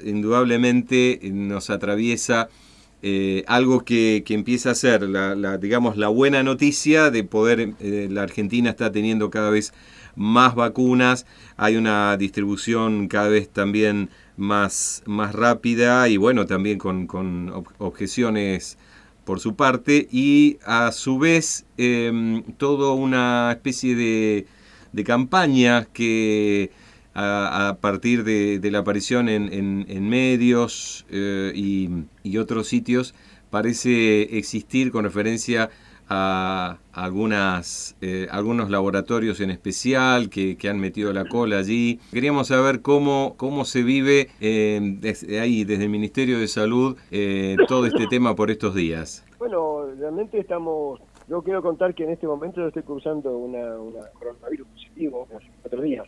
Indudablemente nos atraviesa algo que empieza a ser digamos, la buena noticia de poder, la Argentina está teniendo cada vez más vacunas, hay una distribución cada vez también más rápida y bueno, también con objeciones por su parte, y a su vez toda una especie de campaña que a partir de la aparición en medios y otros sitios parece existir con referencia a algunos laboratorios en especial que han metido la cola allí. Queríamos saber cómo se vive desde el Ministerio de Salud todo este tema por estos días. Bueno, realmente yo quiero contar que en este momento yo estoy cursando una coronavirus positivo hace 4 días.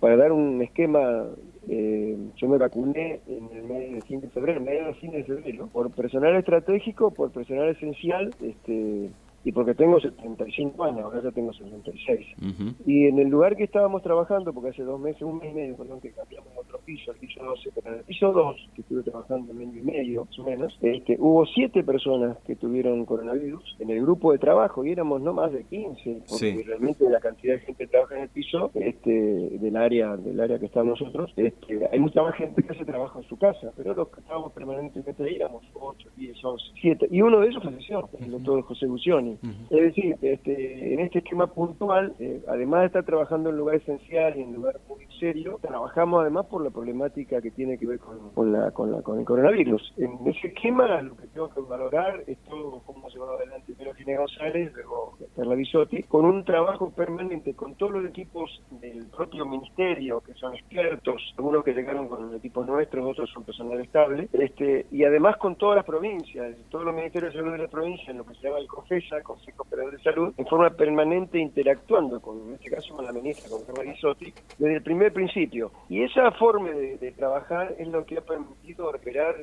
Para dar un esquema, yo me vacuné en el mes de fin de febrero, por personal estratégico, por personal esencial, y porque tengo 75 años, ahora ya tengo 66. Uh-huh. Y en el lugar que estábamos trabajando, porque hace 2 meses, un mes y medio, perdón, que cambiamos otro piso, el piso 12, pero en el piso 2, que estuve trabajando un año y medio, más o menos, hubo 7 personas que tuvieron coronavirus en el grupo de trabajo, y éramos no más de 15, porque sí, realmente la cantidad de gente que trabaja en el piso, del área que estamos nosotros, hay mucha más gente que hace trabajo en su casa, pero los que estábamos permanentemente ahí éramos 8, 10, 11, 7, y uno de ellos falleció, el doctor José Guccioni. uh-huh. Es decir, en este esquema puntual, además de estar trabajando en lugar esencial y en lugar muy serio, trabajamos además por la problemática que tiene que ver con el coronavirus. En ese esquema, lo que tengo que valorar es todo cómo se va adelante primero Ginés González, luego Perla Bisotti, con un trabajo permanente con todos los equipos del propio ministerio, que son expertos, algunos que llegaron con equipos nuestros, otros son personal estable, y además con todas las provincias, todos los ministerios de salud de la provincia, en lo que se llama el COFESA, Consejo Federal de Salud, en forma permanente interactuando en este caso con la ministra, con Perla Bisotti, desde el primer principio. Y esa forma de trabajar es lo que ha permitido recuperar,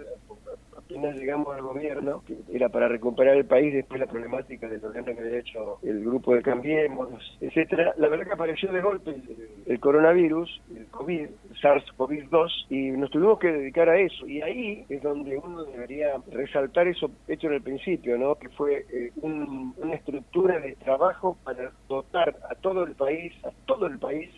apenas llegamos al gobierno, que era para recuperar el país después de la problemática del gobierno que había hecho el grupo de Cambiemos, etcétera. La verdad que apareció de golpe el coronavirus, el COVID, SARS-CoV-2, y nos tuvimos que dedicar a eso. Y ahí es donde uno debería resaltar eso hecho en el principio, ¿no? Que fue una estructura de trabajo para dotar a todo el país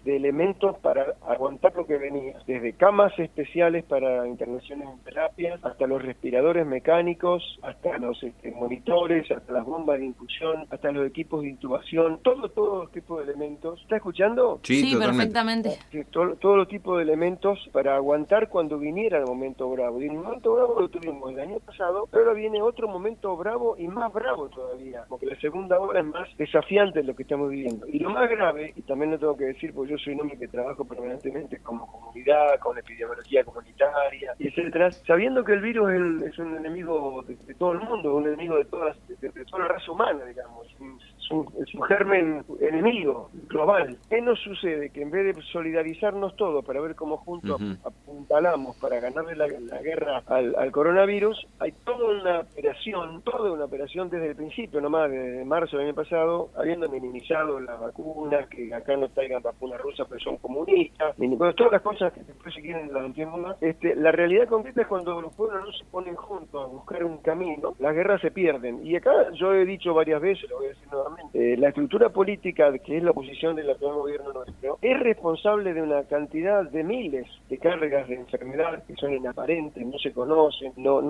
de elementos para aguantar lo que venía, desde camas especiales para internaciones en terapias, hasta los respiradores mecánicos, hasta los monitores, hasta las bombas de infusión, hasta los equipos de intubación, todo tipo de elementos. ¿Está escuchando? Sí, perfectamente. Sí, todo los tipos de elementos para aguantar cuando viniera el momento bravo. Y el momento bravo lo tuvimos el año pasado, pero ahora viene otro momento bravo y más bravo todavía, porque la segunda ola es más desafiante de lo que estamos viviendo. Y lo más grave, y también lo tengo que decir porque yo soy un hombre que trabajo permanentemente como comunidad, con epidemiología comunitaria, etcétera, sabiendo que el virus es un enemigo de todo el mundo, un enemigo de toda la raza humana, digamos, es un germen enemigo global. ¿Qué nos sucede? Que en vez de solidarizarnos todos para ver cómo juntos Uh-huh. apuntalamos para ganarle la guerra al coronavirus, hay toda una operación desde el principio, nomás desde marzo del año pasado, habiendo minimizado las vacunas, que acá no traigan vacunas rusas pero son comunistas, bueno, todas las cosas que después si quieren las entiendo más. La realidad concreta es cuando los pueblos no se ponen juntos a buscar un camino, las guerras se pierden. Y acá yo he dicho varias veces, lo voy a decir nuevamente, la estructura política, que es la oposición del actual gobierno nuestro, es responsable de una cantidad de miles de cargas de enfermedad que son inaparentes, no se conocen, no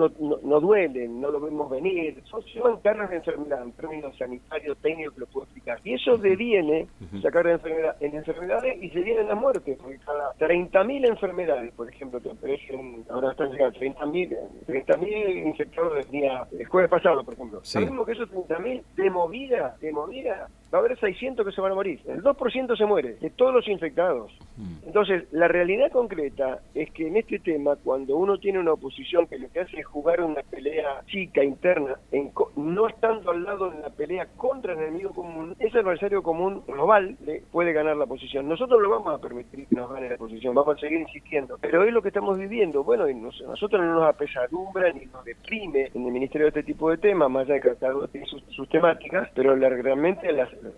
duelen, no lo vemos venir, son cargas de enfermedad en términos sanitarios, técnicos, que lo puedo explicar. Y eso deviene, esa carga de enfermedad, en enfermedades y se viene en la muerte, porque cada 30.000 enfermedades, por ejemplo, que aparecen, ahora están llegando 30.000 infectados el jueves pasado, por ejemplo. Sí. Sabemos que esos 30.000 de movida, va a haber 600 que se van a morir. El 2% se muere, de todos los infectados. Entonces, la realidad concreta es que en este tema, cuando uno tiene una oposición que lo que hace es jugar una pelea chica, interna, no estando al lado de la pelea contra el enemigo común, ese adversario común global le puede ganar la posición. Nosotros no vamos a permitir que nos gane la posición, vamos a seguir insistiendo. Pero es lo que estamos viviendo. Bueno, y nosotros no nos apesadumbra ni nos deprime en el Ministerio de este tipo de temas, más allá de que cada uno tiene sus temáticas, pero realmente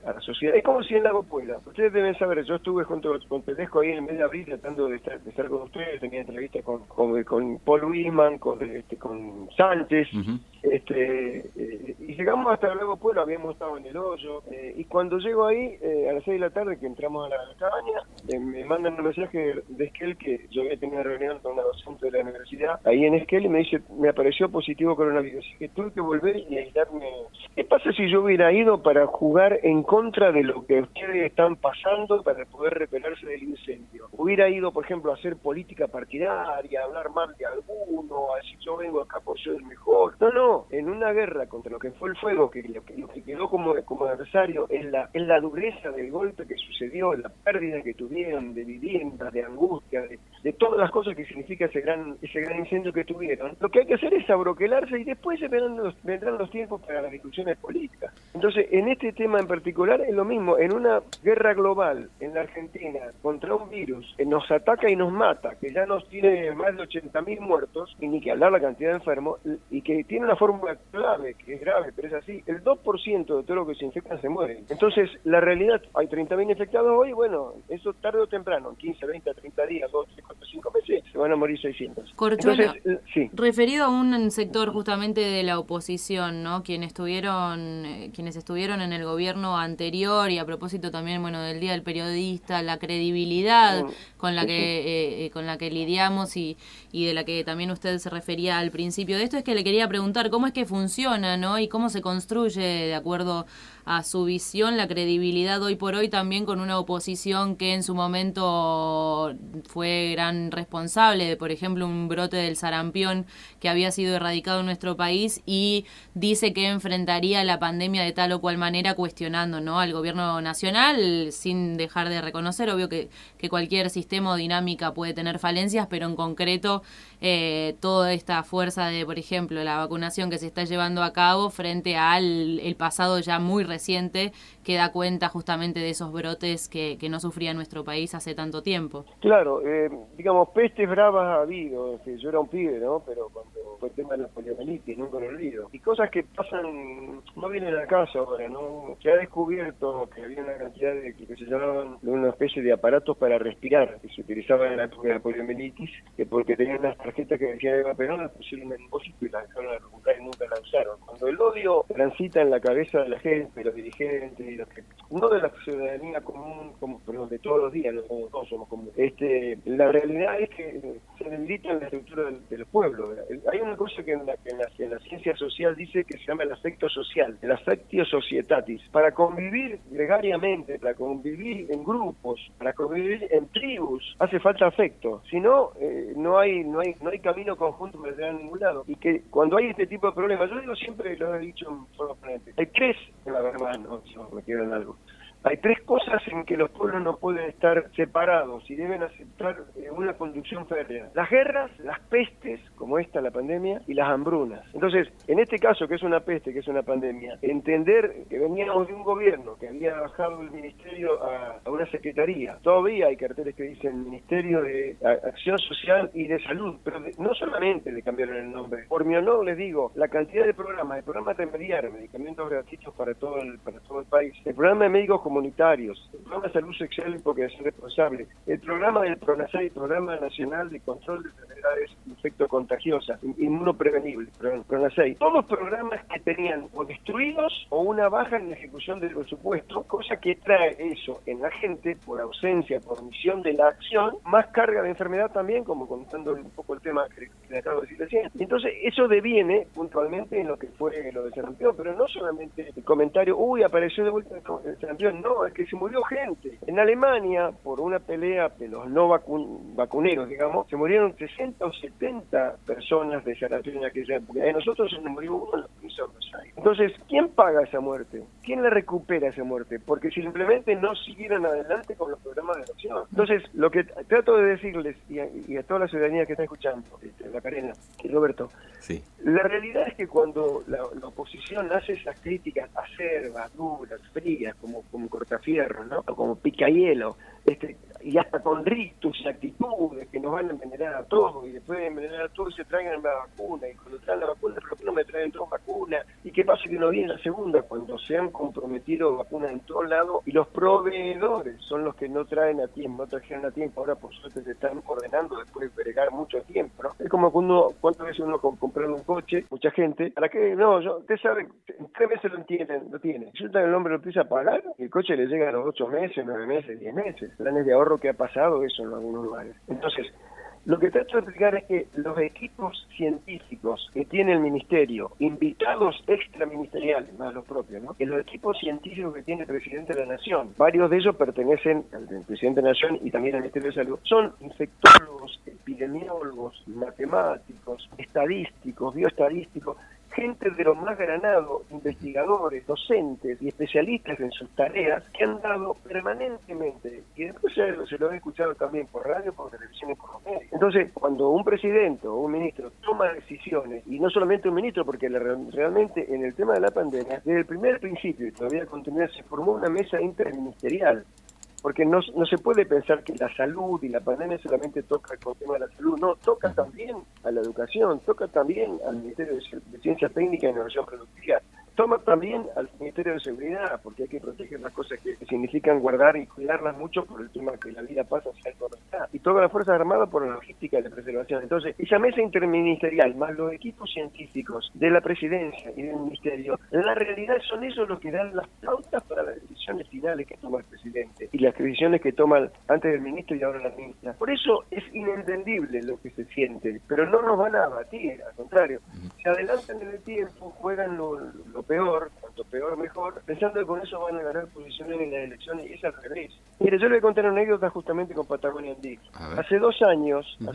a la sociedad. Es como si en Lago Puebla, ustedes deben saber, yo estuve junto con Tedesco ahí en el mes de abril tratando de estar con ustedes, tenía entrevistas con Paul Wisman, con Sánchez, y llegamos hasta el Lago Puebla, habíamos estado en el hoyo, y cuando llego ahí, a las 6 de la tarde, que entramos a la cabaña, me mandan un mensaje de Esquel, que yo había tenido una reunión con una docente de la universidad, ahí en Esquel, y me dice, me apareció positivo coronavirus, así que tuve que volver y aislarme. ¿Qué pasa si yo hubiera ido para jugar en contra de lo que ustedes están pasando para poder repelerse del incendio? Hubiera ido, por ejemplo, a hacer política partidaria, a hablar mal de alguno, a decir yo vengo acá por ser el mejor. No, en una guerra contra lo que fue el fuego, que lo que quedó como adversario es la dureza del golpe que sucedió, la pérdida que tuvieron de vivienda, de angustia, de todas las cosas que significa ese gran incendio que tuvieron. Lo que hay que hacer es abroquelarse y después vendrán los tiempos para las discusiones políticas. Entonces, en este tema en particular es lo mismo. En una guerra global en la Argentina contra un virus que nos ataca y nos mata, que ya nos tiene más de 80.000 muertos, y ni que hablar la cantidad de enfermos, y que tiene una fórmula clave, que es grave, pero es así, el 2% de todo lo que se infectan se mueren. Entonces, la realidad, hay 30.000 infectados hoy, bueno, eso tarde o temprano, en 15, 20, 30 días, 2, 3, 4, 5 meses, se van a morir 600. Corchuelo, entonces, sí. Referido a un sector justamente de la oposición, ¿no? Quienes estuvieron en el gobierno anterior, y a propósito también, bueno, del Día del Periodista, la credibilidad con la que lidiamos y de la que también usted se refería al principio de esto, es que le quería preguntar cómo es que funciona, ¿no? Y cómo se construye de acuerdo a su visión la credibilidad hoy por hoy, también con una oposición que en su momento fue gran responsable de, por ejemplo, un brote del sarampión que había sido erradicado en nuestro país, y dice que enfrentaría la pandemia de tal o cual manera, cuestionando, ¿no?, al gobierno nacional, sin dejar de reconocer, obvio, que cualquier sistema o dinámica puede tener falencias, pero en concreto toda esta fuerza de, por ejemplo, la vacunación que se está llevando a cabo frente al el pasado ya muy reciente, que da cuenta justamente de esos brotes que no sufría nuestro país hace tanto tiempo. Claro, digamos, pestes bravas ha habido, yo era un pibe, ¿no? Pero cuando fue el tema de la poliomielitis, nunca lo olvido. Y cosas que pasan, no vienen al caso ahora, ¿no? Se ha descubierto que había una cantidad de que se llamaban una especie de aparatos para respirar, que se utilizaban en la época de la poliomielitis, que porque tenían unas tarjetas que decían Eva Perón, las pusieron en un bolsito y las dejaron a recuperar y nunca la usaron. Cuando el odio transita en la cabeza de la gente, los dirigentes, y los que, no de la ciudadanía común, perdón, de todos los días, no como todos somos comunes, la realidad es que se debilita la estructura del pueblo. Hay una cosa que en la ciencia social dice que se llama el afecto social, el affectio societatis. Para convivir gregariamente, para convivir en grupos, para convivir en tribus, hace falta afecto. Si no, no hay camino conjunto para llegar a ningún lado. Y que cuando hay este tipo de problemas, yo digo siempre, lo he dicho en forma permanente, hay tres, la verdad, no, si me quedan algo. Hay tres cosas en que los pueblos no pueden estar separados y deben aceptar una conducción férrea: las guerras, las pestes, como esta, la pandemia, y las hambrunas. Entonces, en este caso, que es una peste, que es una pandemia, entender que veníamos de un gobierno que había bajado el ministerio a una secretaría. Todavía hay carteles que dicen Ministerio de Acción Social y de Salud, pero no solamente le cambiaron el nombre. Por mi honor les digo, la cantidad de programas remediar, medicamentos gratuitos para todo el país, el programa de médicos comunitarios, el programa de salud sexual porque es responsable, el programa del PRONASEI, Programa Nacional de Control de Enfermedades Infectocontagiosas, Inmunoprevenible, PRONASEI, todos programas que tenían o destruidos o una baja en la ejecución del presupuesto, cosa que trae eso en la gente, por ausencia, por omisión de la acción, más carga de enfermedad también, como contando un poco el tema que le acabo de decir recién. Entonces, eso deviene puntualmente en lo que fue lo del sarampión, pero no solamente el comentario, apareció de vuelta el sarampión, no, es que se murió gente. En Alemania, por una pelea de los no vacuneros, digamos, se murieron 60 o 70 personas de sarampión en aquella época. De nosotros se nos murió uno en la provincia de Buenos Aires. Entonces, ¿quién paga esa muerte? ¿Quién la recupera esa muerte? Porque simplemente no siguieron adelante con los programas de adopción. Entonces, lo que trato de decirles, y a toda la ciudadanía que está escuchando, la Carena y Roberto, sí, la realidad es que cuando la oposición hace esas críticas acerbas, duras, frías, como cortafierro, ¿no? O como picahielo, y hasta con ritos y actitudes que nos van a envenenar a todos, y después de envenenar a todos se traigan la vacuna, y cuando traen la vacuna, ¿por qué no me traen dos vacunas? ¿Y qué pasa que no viene la segunda? Cuando se han comprometido vacunas en todos lados, y los proveedores son los que no traen a tiempo, no trajeron a tiempo, ahora por suerte se están ordenando después de bregar mucho tiempo, ¿no? Es como cuando, ¿cuántas veces uno comprando un coche, mucha gente, ¿para qué? No, usted sabe, en 3 meses lo tiene. Resulta que el hombre lo empieza a pagar, y el coche le llega a los 8 meses, 9 meses, 10 meses, planes de ahorro que ha pasado eso en algunos lugares. Entonces, lo que trato de explicar es que los equipos científicos que tiene el ministerio, invitados extraministeriales, más los propios, ¿no? Que los equipos científicos que tiene el presidente de la Nación, varios de ellos pertenecen al presidente de la Nación y también al Ministerio de Salud, son infectólogos, epidemiólogos, matemáticos, estadísticos, bioestadísticos, gente de lo más granado, investigadores, docentes y especialistas en sus tareas que han dado permanentemente, y después se lo he escuchado también por radio, por televisión y por los medios. Entonces, cuando un presidente o un ministro toma decisiones, y no solamente un ministro, porque realmente en el tema de la pandemia, desde el primer principio y todavía continúa, se formó una mesa interministerial, porque no se puede pensar que la salud y la pandemia solamente toca el tema de la salud, no, toca también a la educación, toca también al Ministerio de Ciencia Técnica e Innovación Productiva, toma también al Ministerio de Seguridad, porque hay que proteger las cosas que significan guardar y cuidarlas mucho por el tema que la vida pasa hacia el está, y todas las Fuerzas Armadas por la logística de preservación. Entonces, esa mesa interministerial, más los equipos científicos de la Presidencia y del Ministerio, en la realidad son ellos los que dan las pautas para las decisiones finales que toma el presidente, y las decisiones que toma antes del ministro y ahora la ministra. Por eso es inentendible lo que se siente, pero no nos van a abatir, al contrario, se adelantan en el tiempo, juegan lo peor, cuanto peor mejor, pensando que con eso van a ganar posiciones en las elecciones, y es al revés. Mire, yo le voy a contar una anécdota justamente con Patagonia Andic. Hace 2 años, en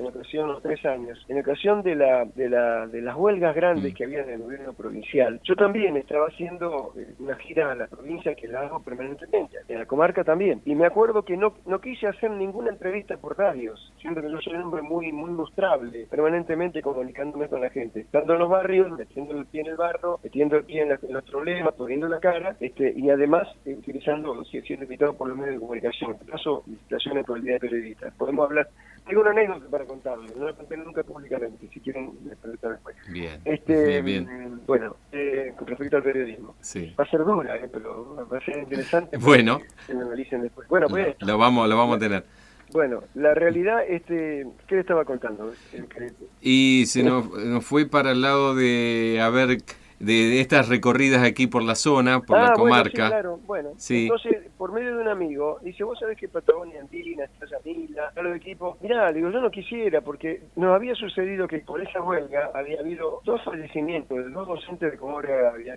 ocasión, o 3 años, en ocasión de las huelgas grandes que había en el gobierno provincial, yo también estaba haciendo una gira a la provincia, que la hago permanentemente, en la comarca también, y me acuerdo que no quise hacer ninguna entrevista por radios, siendo que yo soy un hombre muy mostrable, permanentemente comunicándome con la gente, estando en los barrios, metiendo el pie en el barro, metiendo el pie en los problemas, poniendo la cara, y además utilizando, siendo invitado por los medios de comunicación, en este caso, licitaciones por el Día de Periodistas. Podemos hablar, tengo una anécdota para contarles, no la conté nunca públicamente, si quieren les pregunto después. Bien, bien. Bueno, con respecto al periodismo, sí. Va a ser dura, pero va a ser interesante. Bueno. Que me analicen después. Bueno, pues... Lo vamos a tener. Bueno, la realidad, ¿qué le estaba contando? Y se nos fue para el lado de de estas recorridas aquí por la zona, por la comarca. Sí, claro, bueno. Sí. Entonces, por medio de un amigo, dice, vos sabés que Patagonia Andina, está Yamila, a los equipos, mirá, digo, yo no quisiera, porque nos había sucedido que por esa huelga había habido 2 fallecimientos de 2 docentes de Comodoro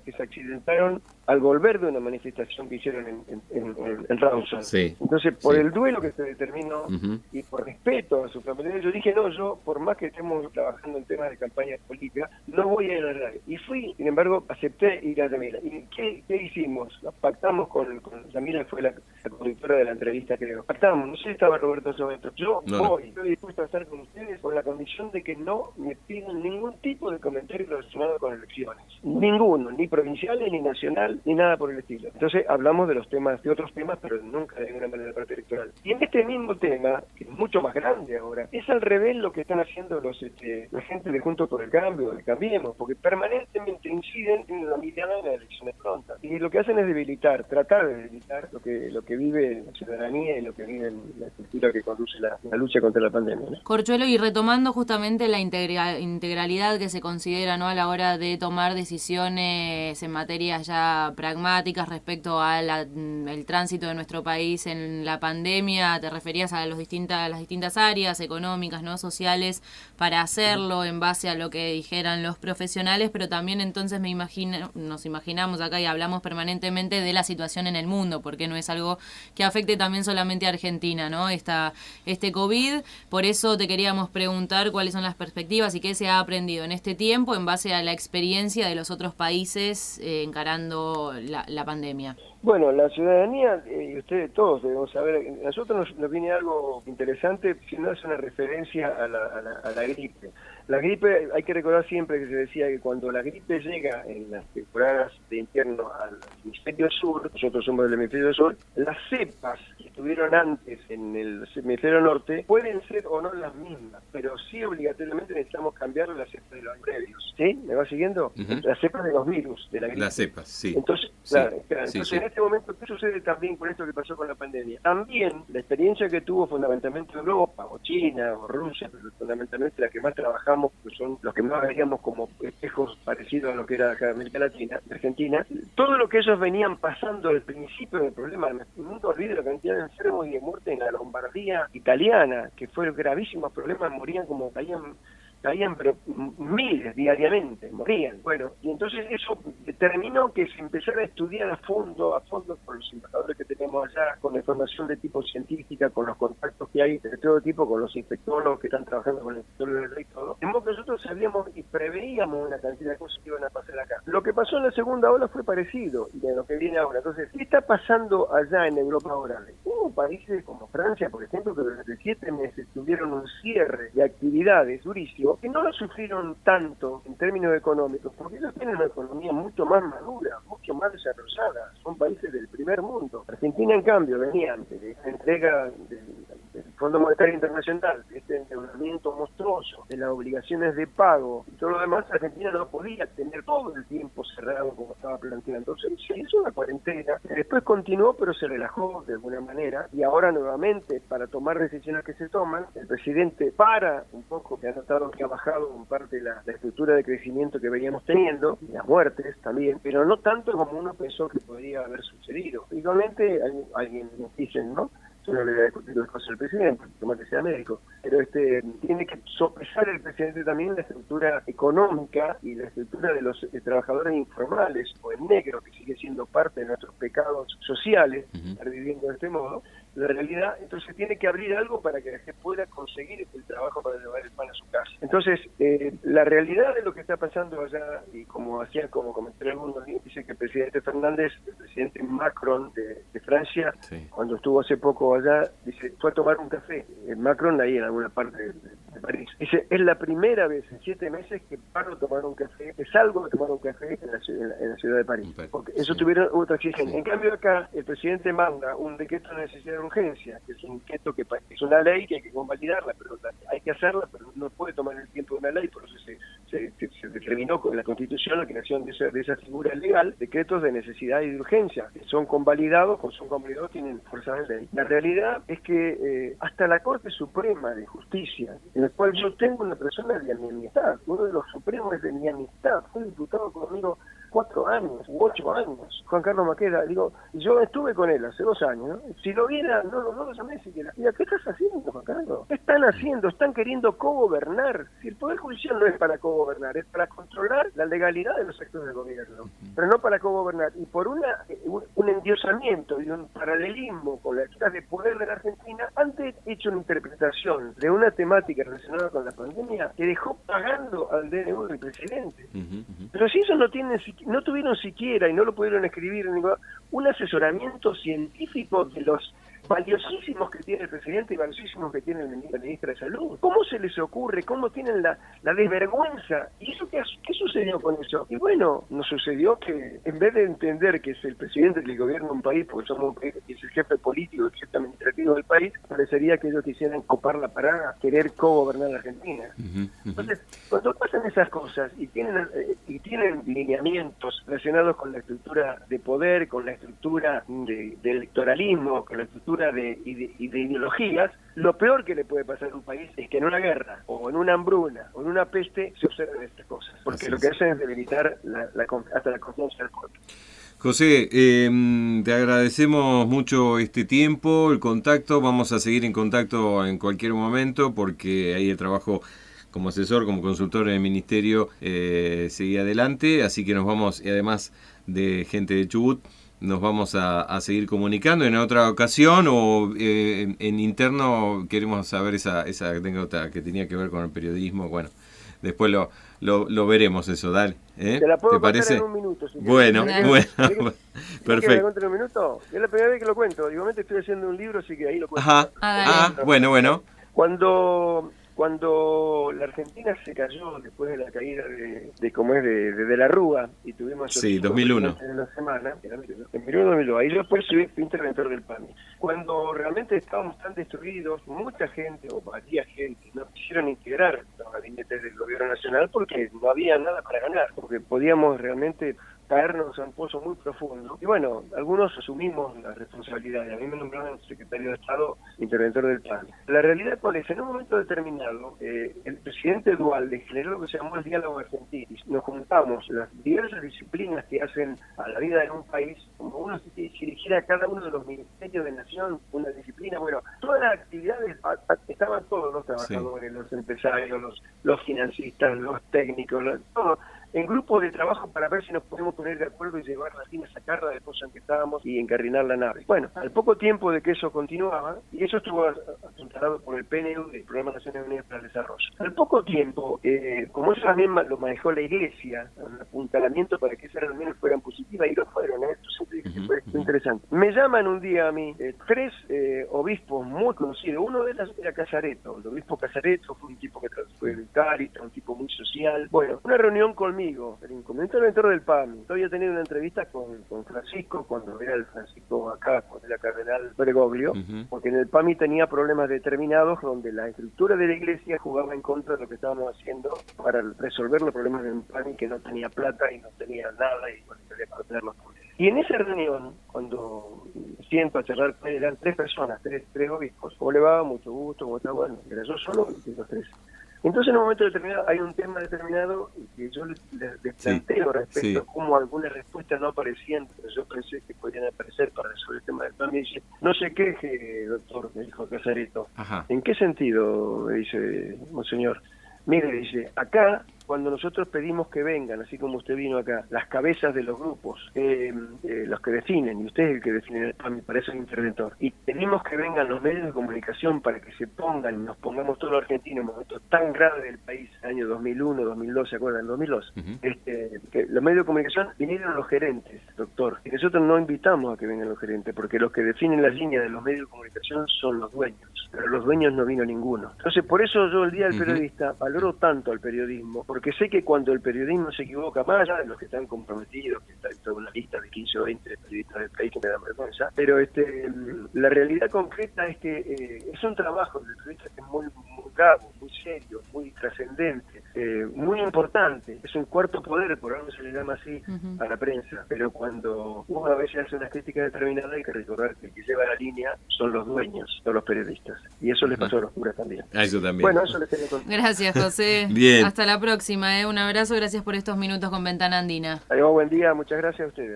que se accidentaron al volver de una manifestación que hicieron en Rawson. Sí. Entonces, por el duelo que se determinó y por respeto a su familia, yo dije, no, yo, por más que estemos trabajando en temas de campaña política, no voy a ir a la radio. Y fui, sin embargo, acepté ir a Yamila. ¿Y qué hicimos? Pactamos con Yamila, fue la conductora de la entrevista, creo. Pactamos, no sé si estaba Roberto Sobeto. Yo voy, estoy dispuesto a estar con ustedes con la condición de que no me pidan ningún tipo de comentario relacionado con elecciones. Ninguno, ni provinciales, ni nacional, ni nada por el estilo. Entonces hablamos de otros temas, pero nunca de una manera parte electoral. Y en este mismo tema, que es mucho más grande ahora, es al revés lo que están haciendo la gente de Juntos por el Cambio, de Cambiemos, porque permanentemente inciden en la mirada de las elecciones prontas. Y lo que hacen es tratar de debilitar lo que vive la ciudadanía y lo que vive la estructura que conduce la lucha contra la pandemia, ¿no? Corchuelo, y retomando justamente la integralidad que se considera, ¿no?, a la hora de tomar decisiones en materias ya pragmáticas respecto a el tránsito de nuestro país en la pandemia, te referías a las distintas áreas económicas, ¿no?, sociales, para hacerlo en base a lo que dijeran los profesionales, pero también entonces nos imaginamos acá y hablamos permanentemente de la situación en el mundo, porque no es algo que afecte también solamente a Argentina, ¿no?, este COVID. Por eso te queríamos preguntar cuáles son las perspectivas y qué se ha aprendido en este tiempo en base a la experiencia de los otros países encarando la pandemia. Bueno, la ciudadanía y ustedes todos debemos saber, a nosotros nos viene algo interesante, si no es una referencia a la gripe. La gripe, hay que recordar siempre que se decía que cuando la gripe llega llega en las temporadas de invierno al hemisferio sur, nosotros somos del hemisferio sur, las cepas que estuvieron antes en el hemisferio norte pueden ser o no las mismas, pero sí obligatoriamente necesitamos cambiar las cepas de los previos. ¿Sí? ¿Me va siguiendo? Las cepas de los virus, de la gripe. Las cepas, sí. Entonces, sí. Claro, Sí, entonces sí. en este momento, ¿qué sucede también con esto que pasó con la pandemia? También la experiencia que tuvo fundamentalmente Europa, o China, o Rusia, pero fundamentalmente la que más trabajamos, que son los que más veíamos como espejos parecidos a lo que era acá América Latina, Argentina, todo lo que ellos venían pasando al principio del problema, nunca olvide la cantidad de enfermos y de muertes en la Lombardía italiana, que fue gravísimos problemas, morían como caían pero miles diariamente, morían. Bueno, y entonces eso determinó que se empezara a estudiar a fondo con los embajadores que tenemos allá, con la información de tipo científica, con los contactos que hay de todo tipo, con los infectólogos que están trabajando con el infectólogo del rey y todo. De modo que nosotros sabíamos y preveíamos una cantidad de cosas que iban a pasar acá. Lo que pasó en la segunda ola fue parecido de lo que viene ahora. Entonces, ¿qué está pasando allá en Europa ahora? Hubo países como Francia, por ejemplo, que durante 7 meses tuvieron un cierre de actividades durísimo, que no lo sufrieron tanto en términos económicos, porque ellos tienen una economía mucho más madura, mucho más desarrollada, son países del primer mundo. Argentina, en cambio, venía de la entrega del Fondo Monetario Internacional, de este endeudamiento monstruoso, de las obligaciones de pago y todo lo demás. Argentina no podía tener todo el tiempo cerrado como estaba planteando. Entonces se hizo una cuarentena, después continuó, pero se relajó de alguna manera, y ahora nuevamente, para tomar decisiones que se toman, el presidente para un poco, que ha notado que ha bajado en parte la estructura de crecimiento que veníamos teniendo, y las muertes también, pero no tanto como uno pensó que podría haber sucedido. Igualmente, alguien nos dice, ¿no? Yo no le voy a discutir las cosas al presidente, como que sea médico, pero tiene que sopesar el presidente también la estructura económica y la estructura de los trabajadores informales o en negro, que sigue siendo parte de nuestros pecados sociales, estar viviendo de este modo. La realidad, entonces tiene que abrir algo para que la gente pueda conseguir el trabajo para llevar el pan a su casa. Entonces, la realidad de lo que está pasando allá, y como comenté el mundo, dice que el presidente Fernández, el presidente Macron de Francia, cuando estuvo hace poco allá, dice, fue a tomar un café. Macron ahí en alguna parte de París. Dice, es la primera vez en 7 meses que paro a tomar un café, que salgo a tomar un café en la ciudad de París. Porque eso tuvieron otra exigencia. En cambio acá, el presidente manda un decreto de necesidad de urgencia, que es un decreto que es una ley que hay que convalidarla, pero hay que hacerla, pero no puede tomar el tiempo de una ley, por eso se determinó con la Constitución la creación de esa figura legal, decretos de necesidad y de urgencia, que son convalidados, tienen fuerza de ley. La realidad es que hasta la Corte Suprema de Justicia, en la cual yo tengo una persona de mi amistad, uno de los supremos es de mi amistad, fue diputado conmigo 4 años u 8 años, Juan Carlos Maqueda, digo, yo estuve con él hace 2 años, ¿no? Si lo viera, no lo llamé siquiera. Mira, ¿qué estás haciendo, Juan Carlos? ¿Qué están haciendo? Están queriendo cogobernar. Si el Poder Judicial no es para cogobernar, es para controlar la legalidad de los actos del gobierno, pero no para cogobernar. Y por un endiosamiento y un paralelismo con la esfera de poder de la Argentina, han hecho una interpretación de una temática relacionada con la pandemia que dejó pagando al DNU del presidente. Pero si ellos no tuvieron siquiera, y no lo pudieron escribir, un asesoramiento científico de los valiosísimos que tiene el presidente y valiosísimos que tiene la ministra de Salud. ¿Cómo se les ocurre? ¿Cómo tienen la desvergüenza? ¿Y eso qué sucedió con eso? Y bueno, nos sucedió que en vez de entender que es el presidente que gobierna un país, porque somos un país que es el jefe político y el jefe administrativo del país, parecería que ellos quisieran copar la parada, querer co-gobernar la Argentina. Entonces, cuando pasan esas cosas y tienen lineamientos relacionados con la estructura de poder, con la estructura de electoralismo, con la estructura de ideologías, lo peor que le puede pasar a un país es que en una guerra, o en una hambruna, o en una peste, se observen estas cosas, porque lo que hacen es debilitar hasta la confianza del pueblo. José, te agradecemos mucho este tiempo, el contacto, vamos a seguir en contacto en cualquier momento, porque ahí el trabajo como asesor, como consultor en el ministerio sigue adelante, así que nos vamos, y además de gente de Chubut, nos vamos a seguir comunicando en otra ocasión, o en interno queremos saber esa anécdota que tenía que ver con el periodismo. Bueno, después lo veremos eso, dale. Te la puedo ¿Te parece? en un minuto. Si bueno, perfecto. ¿Que me cuente en un minuto? Es la primera vez que lo cuento. Igualmente estoy haciendo un libro, así que ahí lo cuento. Bueno. Cuando Cuando la Argentina se cayó después de la caída de la Rúa y tuvimos sí, 2001 en la semana, en 2001, ahí yo después fui interventor del PAMI. Cuando realmente estábamos tan destruidos, mucha gente o varias gente no quisieron integrar los gabinetes del gobierno nacional porque no había nada para ganar, porque podíamos realmente caernos a un pozo muy profundo. Y bueno, algunos asumimos la responsabilidad. A mí me nombraron secretario de Estado, interventor del PAN. La realidad cuál es, en un momento determinado, el presidente Dualde generó lo que se llamó el diálogo argentino. Nos juntamos las diversas disciplinas que hacen a la vida en un país, como uno si dirigiera a cada uno de los ministerios de nación una disciplina. Bueno, todas las actividades, estaban todos los trabajadores, los empresarios, los financistas, los técnicos, todos en grupos de trabajo para ver si nos podemos poner de acuerdo y llevar la Argentina, sacarla del pozo en que estábamos y encarrilar la nave. Bueno, al poco tiempo de que eso continuaba, y eso estuvo apuntalado por el PNU, el Programa de Naciones Unidas para el Desarrollo. Al poco tiempo, como eso también lo manejó la Iglesia, un apuntalamiento para que esas reuniones fueran positivas, y lo fueron, esto siempre dije que fue interesante. Me llaman un día a mí 3 obispos muy conocidos, uno de ellos era Casareto, el obispo Casareto fue un tipo que fue del Cáritas, un tipo muy social. Bueno, una reunión conmigo, como interventor del PAMI. Yo había tenido una entrevista con Francisco, cuando era el Francisco acá, cuando era cardenal Bergoglio, porque en el PAMI tenía problemas determinados donde la estructura de la Iglesia jugaba en contra de lo que estábamos haciendo para resolver los problemas del PAMI, que no tenía plata y no tenía nada, y bueno, quería perder los poderes. Y en esa reunión, cuando siento a charlar, eran 3 personas, tres obispos. ¿Cómo le va? Mucho gusto, ¿cómo está? Bueno, era yo solo y los 3. Entonces, en un momento determinado, hay un tema determinado que yo les planteo respecto a cómo algunas respuestas no aparecían, pero yo pensé que podrían aparecer para resolver el tema del PAMI. Y dice, no se queje, doctor, me dijo Casareto. ¿En qué sentido? Me dice, monseñor. Mire, dice, acá, cuando nosotros pedimos que vengan, así como usted vino acá, las cabezas de los grupos, los que definen, y usted es el que define el PAMI, para eso es interventor, y pedimos que vengan los medios de comunicación para que se pongan, y nos pongamos todos los argentinos en un momento tan grave del país, año 2001, 2002, ¿se acuerdan? 2002. Que los medios de comunicación vinieron los gerentes, doctor, y nosotros no invitamos a que vengan los gerentes, porque los que definen las líneas de los medios de comunicación son los dueños, pero los dueños no vino ninguno. Entonces, por eso yo el Día del Periodista valoro tanto al periodismo, porque sé que cuando el periodismo se equivoca, más allá de los que están comprometidos, que está en toda una lista de 15 o 20 periodistas del país que me dan vergüenza, pero la realidad concreta es que es un trabajo del periodista que es muy bravo, muy serio, muy trascendente, muy importante. Es un cuarto poder, por algo se le llama así a la prensa, pero cuando uno a veces hace una crítica determinada hay que recordar que el que lleva la línea son los dueños, no los periodistas. Y eso les pasó a los curas también. A eso también. Bueno, eso les quería contar. Gracias, José. Bien. Hasta la próxima. Un abrazo, gracias por estos minutos con Ventana Andina. Adiós, buen día, muchas gracias a ustedes.